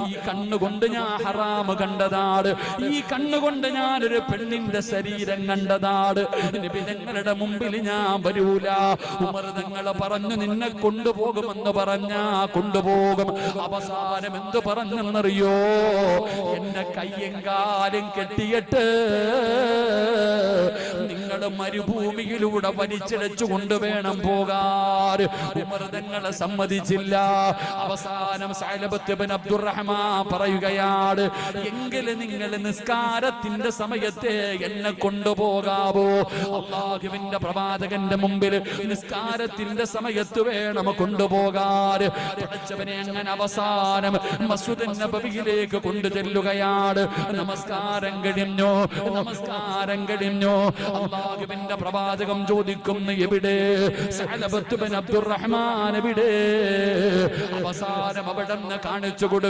ഈ കണ്ണുകൊണ്ട് ഞാൻ ഹറാമ് കണ്ടതാണ്, ഈ കണ്ണുകൊണ്ട് ഞാനൊരു പെണ്ണിന്റെ ശരീരം കണ്ടതാണ്. നബി തങ്ങളുടെ മുമ്പിൽ ഞാൻ വരൂല. ഉമർ തങ്ങളെ പറഞ്ഞു നിന്നെ കൊണ്ടുപോകുമെന്ന് പറഞ്ഞാ കൊണ്ടുപോകും. അവസാനം എന്ത് പറഞ്ഞെന്നറിയോ? എന്നെ കയ്യും കാലും കെട്ടിയിട്ട് നിങ്ങൾ മരുഭൂമിയിലൂടെ വലിച്ചിഴച്ചു കൊണ്ടുവേണം പോകാൻ. ഉമർ തങ്ങളെ സമ്മതിച്ചില്ല. അവസാനം സഅലബത്ത് ഇബ്നു അബ്ദുറഹ്മാൻ പറയുകയാണ്, എങ്കിലും നിങ്ങൾ നിസ്കാരത്തിന്റെ സമയത്തെ എന്നെ കൊണ്ടുപോകാവോ? അല്ലാഹുവിന്റെ പ്രവാചകന്റെ മുമ്പിൽ നിസ്കാരത്തിന്റെ സമയത്ത് വേണം കൊണ്ടുപോകാൻ. പഠിച്ചവനെ അങ്ങനെ അവസാനം മസ്ജിദ് നബവിയിലേക്ക് കൊണ്ടു ചെല്ലുകയാണ്. നമസ്കാരം കഴിഞ്ഞു, നമസ്കാരം കഴിഞ്ഞു. അല്ലാഹുവിന്റെ പ്രവാചകം ചോദിക്കുന്നു, എവിടെ സഅലബത്ത് ഇബ്നു അബ്ദുറഹ്മാൻ എവിടെ? അവസാനം അവിടെ നിന്ന് കാണിച്ചു കൊടുക്കും.